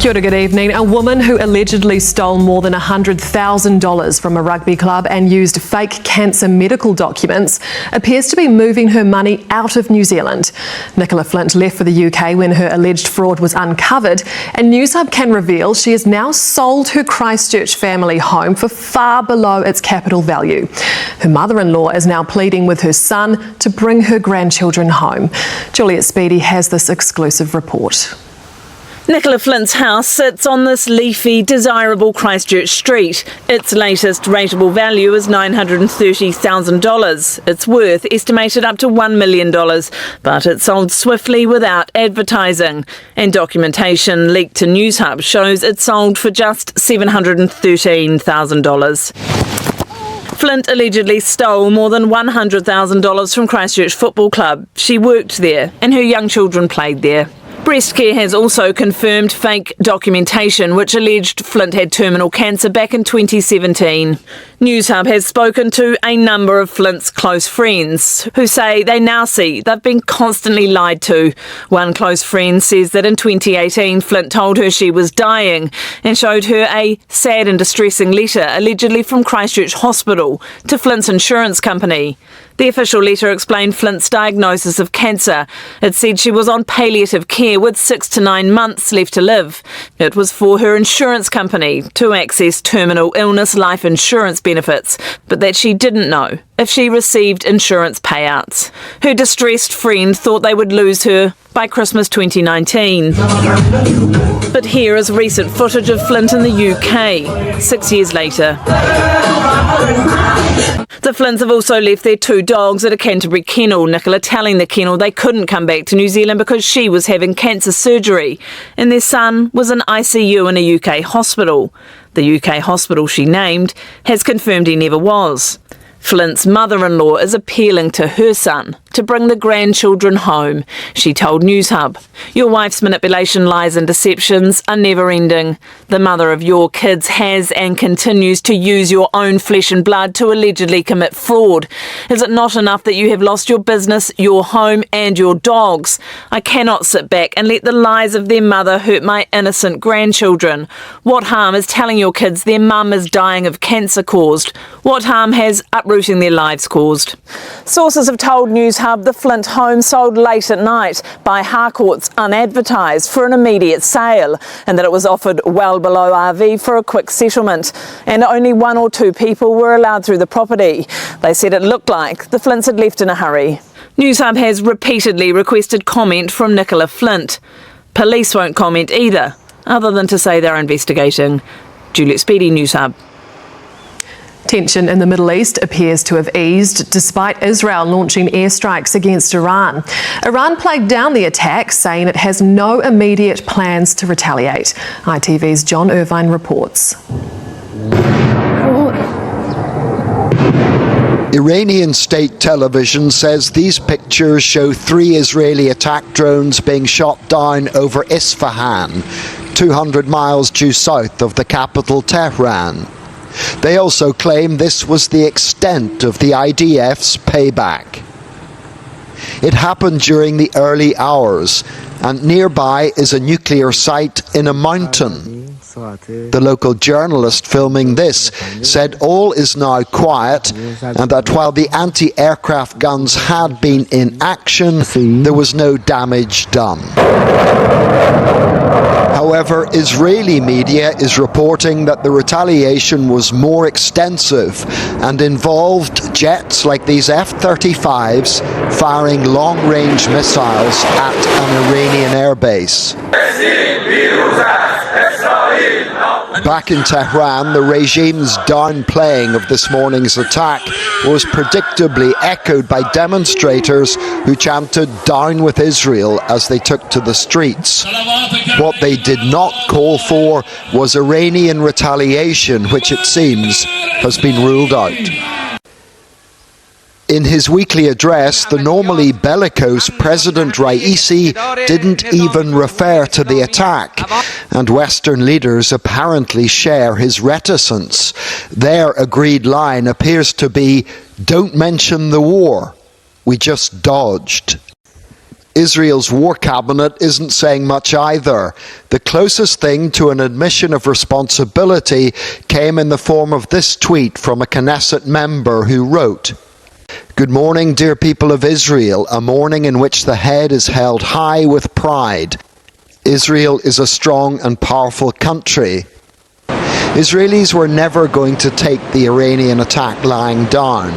Kia ora, good evening. A woman who allegedly stole more than $100,000 from a rugby club and used fake cancer medical documents appears to be moving her money out of New Zealand. Nicola Flint left for the UK when her alleged fraud was uncovered, and Newshub can reveal she has now sold her Christchurch family home for far below its capital value. Her mother-in-law is now pleading with her son to bring her grandchildren home. Juliet Speedy has this exclusive report. Nicola Flint's house sits on this leafy, desirable Christchurch street. Its latest rateable value is $930,000. Its worth estimated up to $1 million, but it sold swiftly without advertising. And documentation leaked to Newshub shows it sold for just $713,000. Flint allegedly stole more than $100,000 from Christchurch Football Club. She worked there and her young children played there. Breast Care has also confirmed fake documentation which alleged Flint had terminal cancer back in 2017. Newshub has spoken to a number of Flint's close friends who say they now see they've been constantly lied to. One close friend says that in 2018 Flint told her she was dying and showed her a sad and distressing letter allegedly from Christchurch Hospital to Flint's insurance company. The official letter explained Flint's diagnosis of cancer. It said she was on palliative care with 6 to 9 months left to live. It was for her insurance company to access terminal illness life insurance benefits, but that she didn't know if she received insurance payouts. Her distressed friend thought they would lose her by Christmas 2019. But here is recent footage of Flint in the UK, 6 years later. The Flints have also left their 2 dogs at a Canterbury kennel, Nicola telling the kennel they couldn't come back to New Zealand because she was having cancer surgery, and their son was in ICU in a UK hospital. The UK hospital she named has confirmed he never was. Flint's mother-in-law is appealing to her son to bring the grandchildren home. She told Newshub, "Your wife's manipulation, lies and deceptions are never-ending. The mother of your kids has and continues to use your own flesh and blood to allegedly commit fraud. Is it not enough that you have lost your business, your home and your dogs? I cannot sit back and let the lies of their mother hurt my innocent grandchildren. What harm is telling your kids their mum is dying of cancer caused? What harm has uprooting their lives caused?" Sources have told Newshub the Flint home sold late at night by Harcourts unadvertised for an immediate sale, and that it was offered well below RV for a quick settlement, and only 1 or 2 people were allowed through the property. They said it looked like the Flints had left in a hurry. Newshub has repeatedly requested comment from Nicola Flint. Police won't comment either, other than to say they're investigating. Juliet Speedy, Newshub. Tension in the Middle East appears to have eased despite Israel launching airstrikes against Iran. Iran played down the attack, saying it has no immediate plans to retaliate. ITV's John Irvine reports. Iranian state television says these pictures show 3 Israeli attack drones being shot down over Isfahan, 200 miles due south of the capital Tehran. They also claim this was the extent of the IDF's payback. It happened during the early hours, and nearby is a nuclear site in a mountain. The local journalist filming this said all is now quiet, and that while the anti-aircraft guns had been in action, there was no damage done. However, Israeli media is reporting that the retaliation was more extensive and involved jets like these F-35s firing long-range missiles at an Iranian airbase. Back in Tehran, the regime's downplaying of this morning's attack was predictably echoed by demonstrators who chanted "Down with Israel" as they took to the streets. What they did not call for was Iranian retaliation, which it seems has been ruled out. In his weekly address, the normally bellicose President Raisi didn't even refer to the attack, and Western leaders apparently share his reticence. Their agreed line appears to be, "Don't mention the war. We just dodged." Israel's war cabinet isn't saying much either. The closest thing to an admission of responsibility came in the form of this tweet from a Knesset member who wrote, "Good morning, dear people of Israel, a morning in which the head is held high with pride. Israel is a strong and powerful country." Israelis were never going to take the Iranian attack lying down,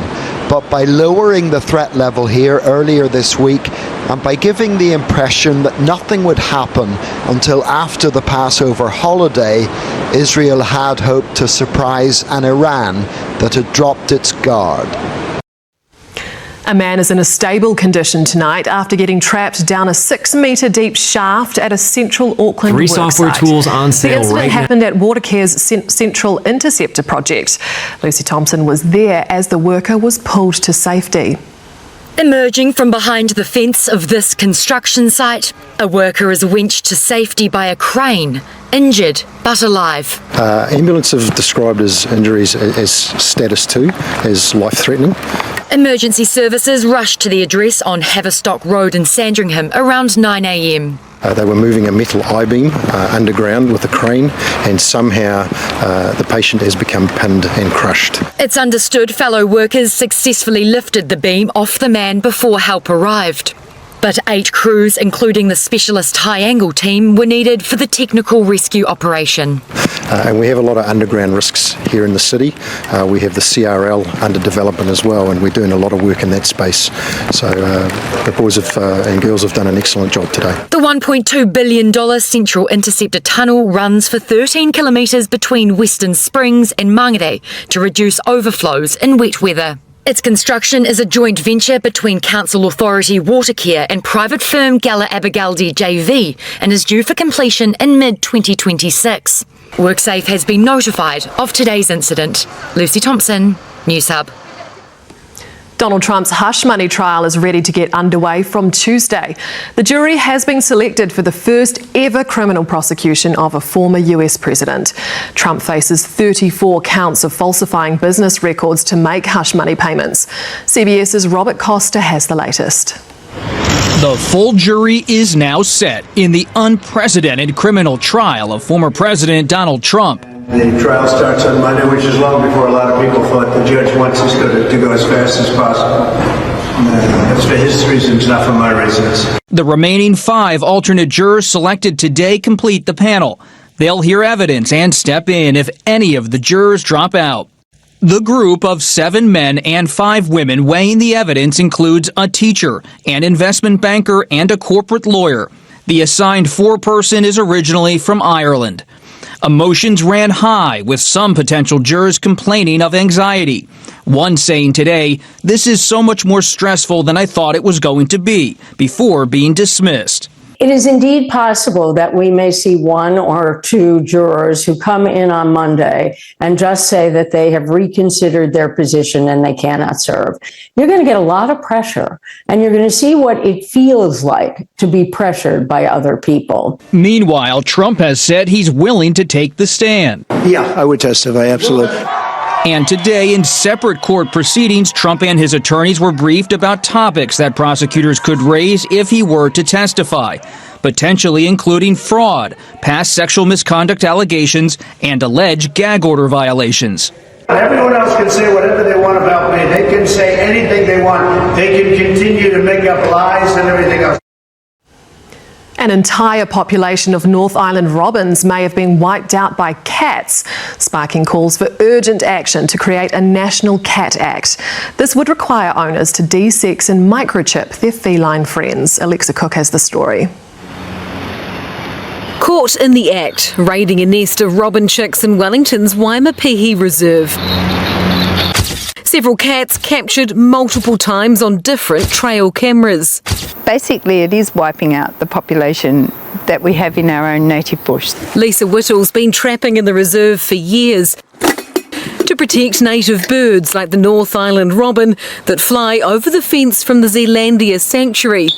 but by lowering the threat level here earlier this week and by giving the impression that nothing would happen until after the Passover holiday, Israel had hoped to surprise an Iran that had dropped its guard. A man is in a stable condition tonight after getting trapped down a 6-metre deep shaft at a central Auckland Free work software site. tools on sale The incident right now. happened at Watercare's Central Interceptor project. Lucy Thompson was there as the worker was pulled to safety. Emerging from behind the fence of this construction site, a worker is winched to safety by a crane, injured but alive. Ambulance have described his injuries as status 2, as life-threatening. Emergency services rushed to the address on Haverstock Road in Sandringham around 9 a.m. They were moving a metal I-beam underground with a crane, and somehow the patient has become pinned and crushed. It's understood fellow workers successfully lifted the beam off the man before help arrived. But 8 crews, including the specialist high-angle team, were needed for the technical rescue operation. And we have a lot of underground risks here in the city. We have the CRL under development as well, and we're doing a lot of work in that space. So the boys and girls have done an excellent job today. The $1.2 billion Central Interceptor tunnel runs for 13 kilometres between Western Springs and Mangere to reduce overflows in wet weather. Its construction is a joint venture between Council Authority Watercare and private firm Gala Abergaldi JV and is due for completion in mid-2026. WorkSafe has been notified of today's incident. Lucy Thompson, News Hub. Donald Trump's hush money trial is ready to get underway from Tuesday. The jury has been selected for the first ever criminal prosecution of a former US president. Trump faces 34 counts of falsifying business records to make hush money payments. CBS's Robert Costa has the latest. The full jury is now set in the unprecedented criminal trial of former President Donald Trump. The trial starts on Monday, which is long before a lot of people thought. The judge wants us to go as fast as possible. That's for his reasons, not for my reasons. The remaining 5 alternate jurors selected today complete the panel. They'll hear evidence and step in if any of the jurors drop out. The group of 7 men and 5 women weighing the evidence includes a teacher, an investment banker, and a corporate lawyer. The assigned 4-person is originally from Ireland. Emotions ran high, with some potential jurors complaining of anxiety. One saying today, "This is so much more stressful than I thought it was going to be," before being dismissed. It is indeed possible that we may see 1 or 2 jurors who come in on Monday and just say that they have reconsidered their position and they cannot serve. You're going to get a lot of pressure, and you're going to see what it feels like to be pressured by other people. Meanwhile, Trump has said he's willing to take the stand. Yeah, I would testify, absolutely. And today, in separate court proceedings, Trump and his attorneys were briefed about topics that prosecutors could raise if he were to testify, potentially including fraud, past sexual misconduct allegations, and alleged gag order violations. Everyone else can say whatever they want about me. They can say anything they want. They can continue to make up lies and everything else. An entire population of North Island robins may have been wiped out by cats, sparking calls for urgent action to create a National Cat Act. This would require owners to de-sex and microchip their feline friends. Alexa Cook has the story. Caught in the act, raiding a nest of robin chicks in Wellington's Waimapihi Reserve. Several cats captured multiple times on different trail cameras. Basically, it is wiping out the population that we have in our own native bush. Lisa Whittle's been trapping in the reserve for years to protect native birds like the North Island robin that fly over the fence from the Zealandia sanctuary.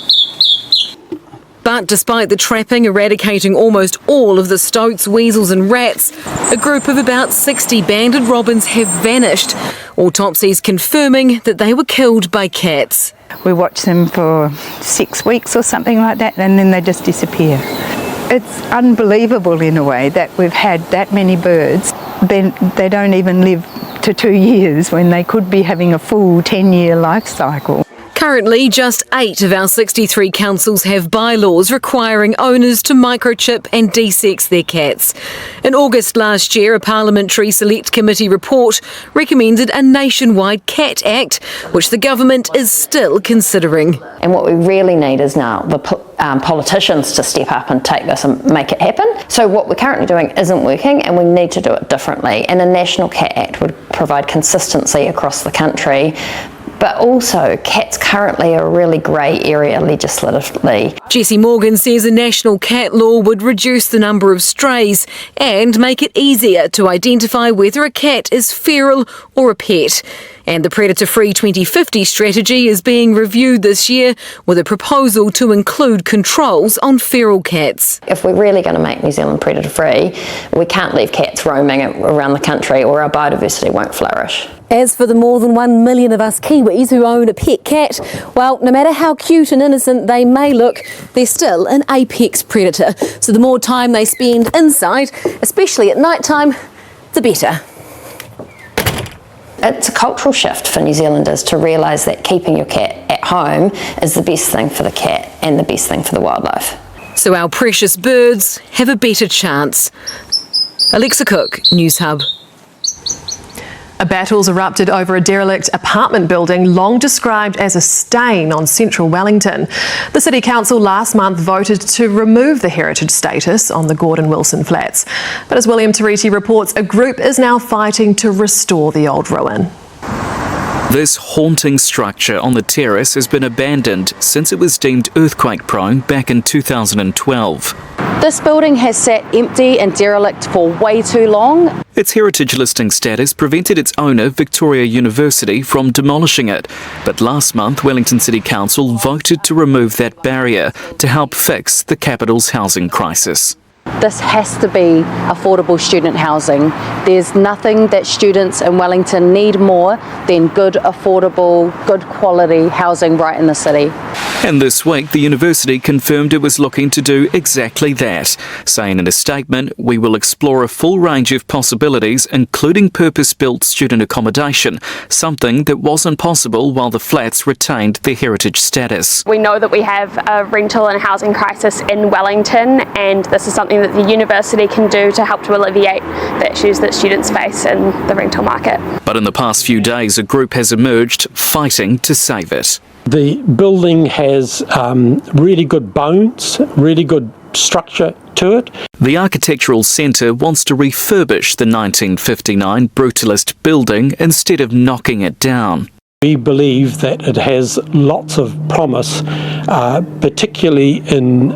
But despite the trapping eradicating almost all of the stoats, weasels and rats, a group of about 60 banded robins have vanished, autopsies confirming that they were killed by cats. We watch them for 6 weeks or something like that, and then they just disappear. It's unbelievable in a way that we've had that many birds. They don't even live to 2 years when they could be having a full 10-year life cycle. Currently, just 8 of our 63 councils have bylaws requiring owners to microchip and desex their cats. In August last year, a Parliamentary Select Committee report recommended a nationwide Cat Act, which the government is still considering. And what we really need is now the politicians to step up and take this and make it happen. So what we're currently doing isn't working and we need to do it differently. And a National Cat Act would provide consistency across the country. But also, cats currently are a really grey area legislatively. Jessie Morgan says a national cat law would reduce the number of strays and make it easier to identify whether a cat is feral or a pet. And the Predator-Free 2050 strategy is being reviewed this year with a proposal to include controls on feral cats. If we're really going to make New Zealand predator-free, we can't leave cats roaming around the country or our biodiversity won't flourish. As for the more than 1 million of us Kiwis who own a pet cat, well, no matter how cute and innocent they may look, they're still an apex predator. So the more time they spend inside, especially at night time, the better. It's a cultural shift for New Zealanders to realise that keeping your cat at home is the best thing for the cat and the best thing for the wildlife. So our precious birds have a better chance. Alexa Cook, News Hub. A battle's erupted over a derelict apartment building long described as a stain on central Wellington. The City Council last month voted to remove the heritage status on the Gordon Wilson flats. But as William Teriti reports, a group is now fighting to restore the old ruin. This haunting structure on the terrace has been abandoned since it was deemed earthquake-prone back in 2012. This building has sat empty and derelict for way too long. Its heritage listing status prevented its owner, Victoria University, from demolishing it. But last month, Wellington City Council voted to remove that barrier to help fix the capital's housing crisis. This has to be affordable student housing. There's nothing that students in Wellington need more than good, affordable, good quality housing right in the city. And this week, the university confirmed it was looking to do exactly that, saying in a statement, "We will explore a full range of possibilities, including purpose-built student accommodation, something that wasn't possible while the flats retained their heritage status." We know that we have a rental and housing crisis in Wellington, and this is something that the university can do to help to alleviate the issues that students face in the rental market. But in the past few days, a group has emerged fighting to save it. The building has really good bones, really good structure to it. The Architectural Centre wants to refurbish the 1959 brutalist building instead of knocking it down. We believe that it has lots of promise, particularly in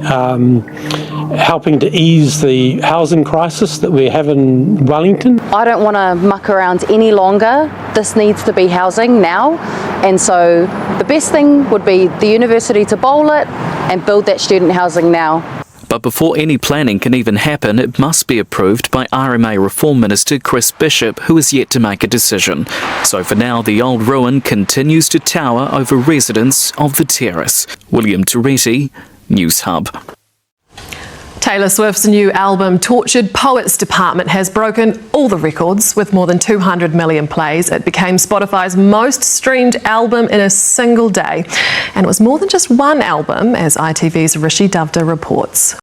helping to ease the housing crisis that we have in Wellington. I don't want to muck around any longer. This needs to be housing now. And so the best thing would be the university to bowl it and build that student housing now. But before any planning can even happen, it must be approved by RMA Reform Minister Chris Bishop, who is yet to make a decision. So for now, the old ruin continues to tower over residents of the terrace. William Teriti, News Hub. Taylor Swift's new album, Tortured Poets Department, has broken all the records with more than 200 million plays. It became Spotify's most streamed album in a single day. And it was more than just one album, as ITV's Rishi Duvda reports.